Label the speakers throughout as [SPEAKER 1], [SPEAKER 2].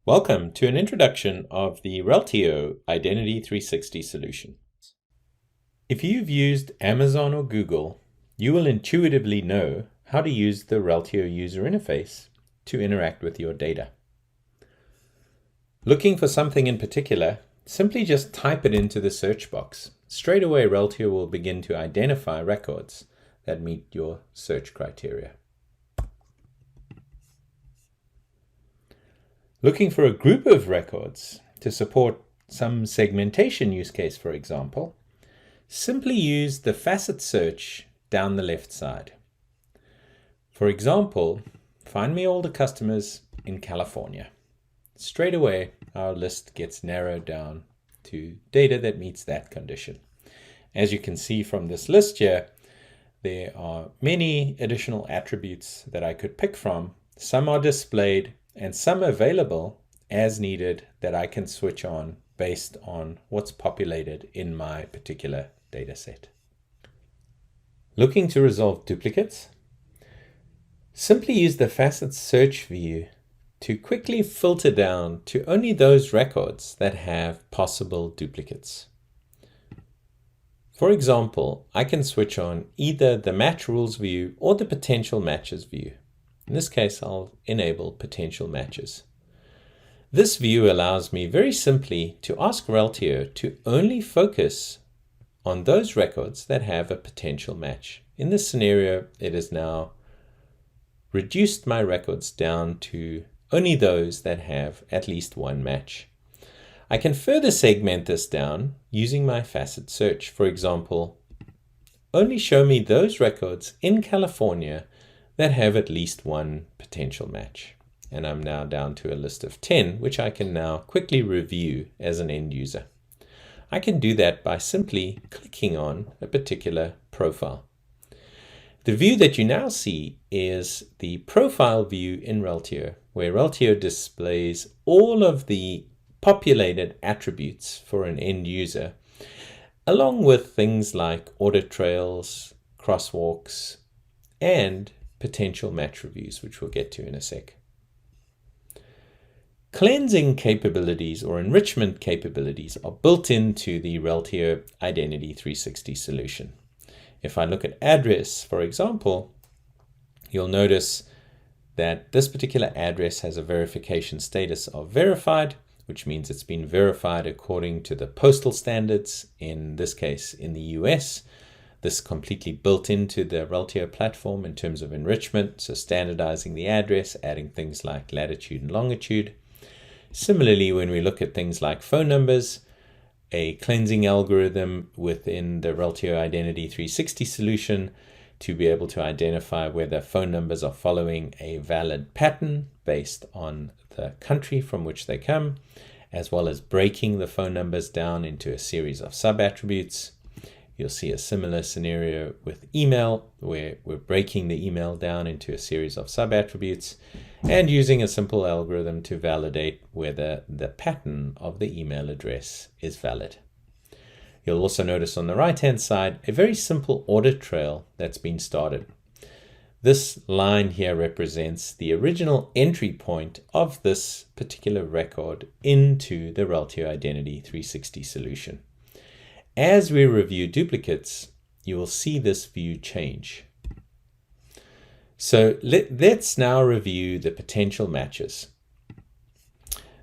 [SPEAKER 1] Welcome to an introduction of the Reltio Identity 360 solution. If you've used Amazon or Google, you will intuitively know how to use the Reltio user interface to interact with your data. Looking for something in particular, simply just type it into the search box. Straight away, Reltio will begin to identify records that meet your search criteria. Looking for a group of records to support some segmentation use case, for example, simply use the Facets Search down the left side. For example, find me all the customers in California. Straight away, our list gets narrowed down to data that meets that condition. As you can see from this list here, there are many additional attributes that I could pick from. Some are displayed and some available as needed that I can switch on based on what's populated in my particular data set. Looking to resolve duplicates? Simply use the Facets Search view to quickly filter down to only those records that have possible duplicates. For example, I can switch on either the Match Rules view or the Potential Matches view. In this case, I'll enable potential matches. This view allows me very simply to ask Reltio to only focus on those records that have a potential match. In this scenario, it has now reduced my records down to only those that have at least one match. I can further segment this down using my Facet Search. For example, only show me those records in California that have at least one potential match. And I'm now down to a list of 10, which I can now quickly review as an end user. I can do that by simply clicking on a particular profile. The view that you now see is the profile view in Reltio, where Reltio displays all of the populated attributes for an end user, along with things like audit trails, crosswalks, and potential match reviews, which we'll get to in a sec. Cleansing capabilities or enrichment capabilities are built into the Reltio Identity 360 solution. If I look at address, for example, you'll notice that this particular address has a verification status of verified, which means it's been verified according to the postal standards, in this case in the US. This completely built into the Reltio platform in terms of enrichment, so standardizing the address, adding things like latitude and longitude. Similarly, when we look at things like phone numbers, a cleansing algorithm within the Reltio Identity 360 solution to be able to identify whether phone numbers are following a valid pattern based on the country from which they come, as well as breaking the phone numbers down into a series of sub-attributes. You'll see a similar scenario with email, where we're breaking the email down into a series of sub-attributes and using a simple algorithm to validate whether the pattern of the email address is valid. You'll also notice on the right-hand side a very simple audit trail that's been started. This line here represents the original entry point of this particular record into the Reltio Identity 360 solution. As we review duplicates, you will see this view change. So let's now review the potential matches.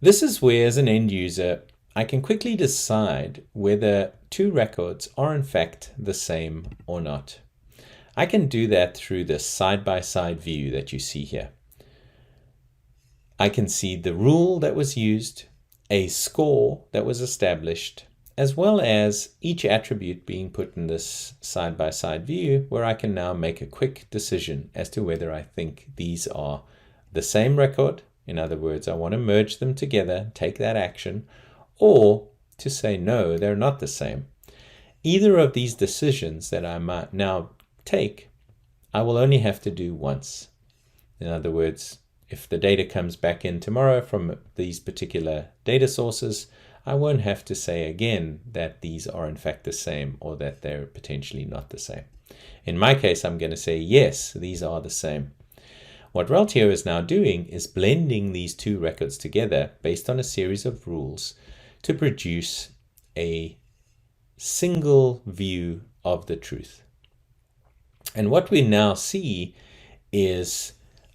[SPEAKER 1] This is where, as an end user, I can quickly decide whether two records are in fact the same or not. I can do that through the side-by-side view that you see here. I can see the rule that was used, a score that was established, as well as each attribute being put in this side-by-side view, where I can now make a quick decision as to whether I think these are the same record. In other words, I want to merge them together, take that action, or to say no, they're not the same. Either of these decisions that I might now take, I will only have to do once. In other words, if the data comes back in tomorrow from these particular data sources, I won't have to say again that these are in fact the same or that they're potentially not the same. In my case, I'm going to say yes, these are the same. What Reltio is now doing is blending these two records together based on a series of rules to produce a single view of the truth. And what we now see is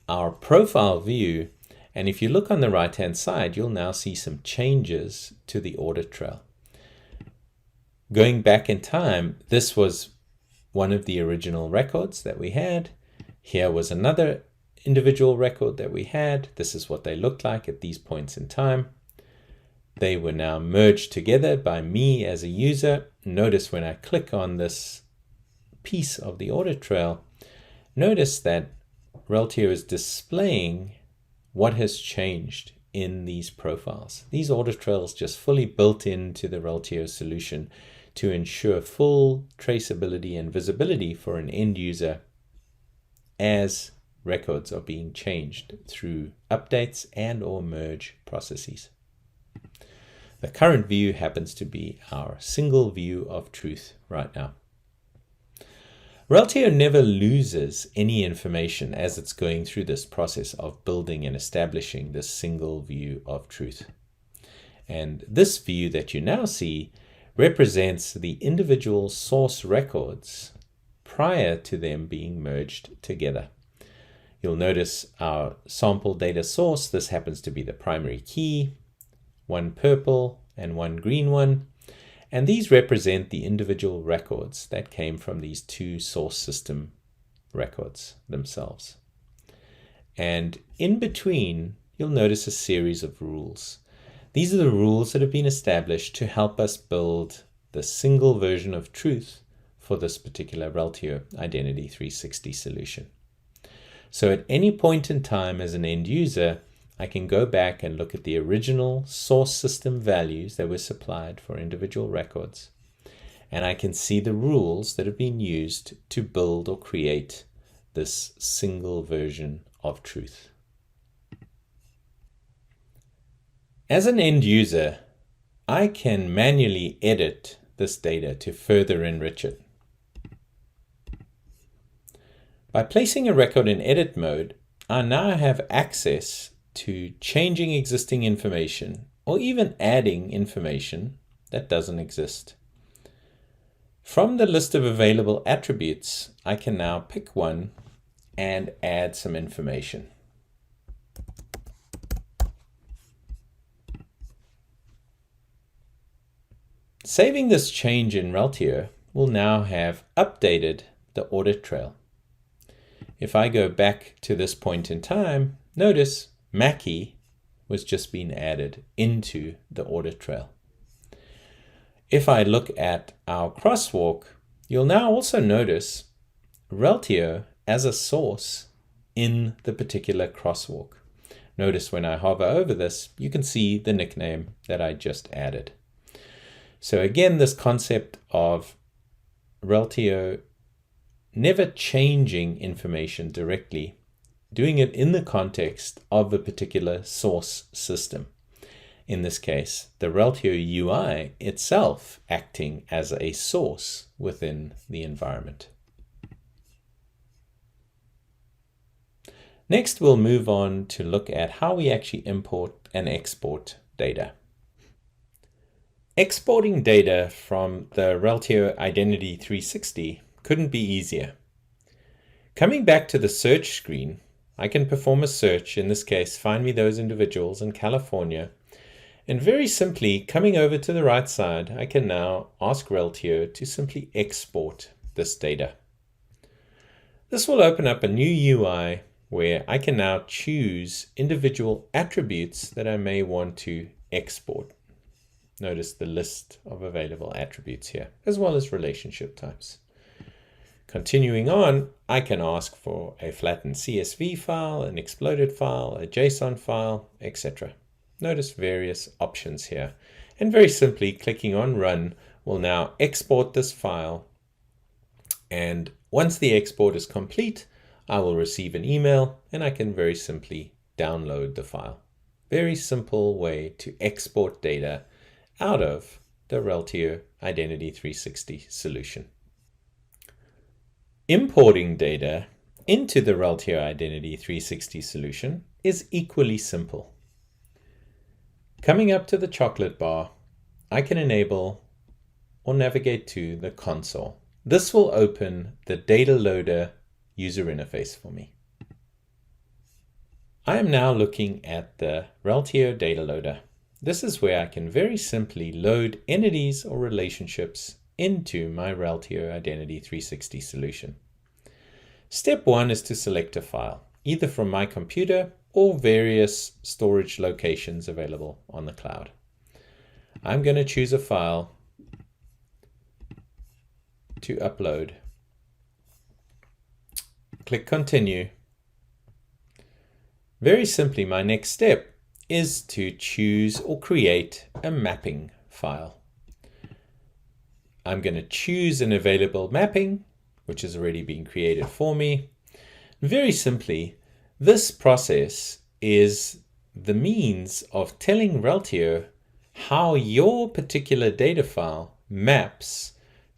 [SPEAKER 1] our profile view. And if you look on the right-hand side, you'll now see some changes to the audit trail. Going back in time, this was one of the original records that we had. Here was another individual record that we had. This is what they looked like at these points in time. They were now merged together by me as a user. Notice when I click on this piece of the audit trail, notice that Reltio is displaying what has changed in these profiles. These audit trails just fully built into the Reltio solution to ensure full traceability and visibility for an end user as records are being changed through updates and or merge processes. The current view happens to be our single view of truth right now. Reltio never loses any information as it's going through this process of building and establishing this single view of truth. And this view that you now see represents the individual source records prior to them being merged together. You'll notice our sample data source. This happens to be the primary key, one purple and one green one. And these represent the individual records that came from these two source system records themselves. And in between, you'll notice a series of rules. These are the rules that have been established to help us build the single version of truth for this particular Reltio Identity 360 solution. So at any point in time as an end user, I can go back and look at the original source system values that were supplied for individual records. And I can see the rules that have been used to build or create this single version of truth. As an end user, I can manually edit this data to further enrich it. By placing a record in edit mode, I now have access to changing existing information or even adding information that doesn't exist. From the list of available attributes, I can now pick one and add some information. Saving this change in Reltio will now have updated the audit trail. If I go back to this point in time, notice Mackie was just being added into the audit trail. If I look at our crosswalk, you'll now also notice Reltio as a source in the particular crosswalk. Notice when I hover over this, you can see the nickname that I just added. So again, this concept of Reltio never changing information directly, doing it in the context of a particular source system. In this case, the Reltio UI itself acting as a source within the environment. Next, we'll move on to look at how we actually import and export data. Exporting data from the Reltio Identity 360 couldn't be easier. Coming back to the search screen, I can perform a search, in this case, find me those individuals in California. And very simply, coming over to the right side, I can now ask Reltio to simply export this data. This will open up a new UI where I can now choose individual attributes that I may want to export. Notice the list of available attributes here, as well as relationship types. Continuing on, I can ask for a flattened CSV file, an exploded file, a JSON file, etc. Notice various options here. And very simply, clicking on Run will now export this file. And once the export is complete, I will receive an email and I can very simply download the file. Very simple way to export data out of the Reltio Identity 360 solution. Importing data into the Reltio Identity 360 solution is equally simple. Coming up to the chocolate bar, I can enable or navigate to the console. This will open the data loader user interface for me. I am now looking at the Reltio data loader. This is where I can very simply load entities or relationships into my Reltio Identity 360 solution. Step 1 is to select a file, either from my computer or various storage locations available on the cloud. I'm going to choose a file to upload. Click Continue. Very simply, my next step is to choose or create a mapping file. I'm going to choose an available mapping, which has already been created for me. Very simply, this process is the means of telling Reltio how your particular data file maps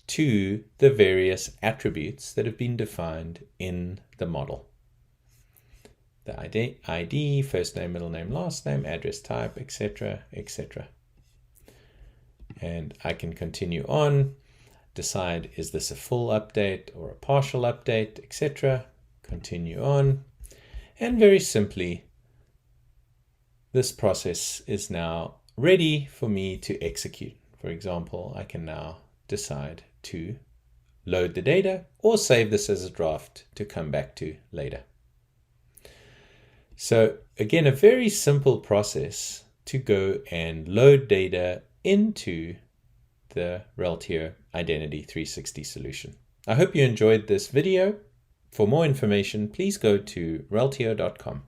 [SPEAKER 1] to the various attributes that have been defined in the model. The ID, first name, middle name, last name, address type, etc., etc. And I can continue on, decide is this a full update or a partial update, etc. Continue on. And very simply, this process is now ready for me to execute. For example, I can now decide to load the data or save this as a draft to come back to later. So again, a very simple process to go and load data into the Reltio Identity 360 solution. I hope you enjoyed this video. For more information, please go to reltio.com.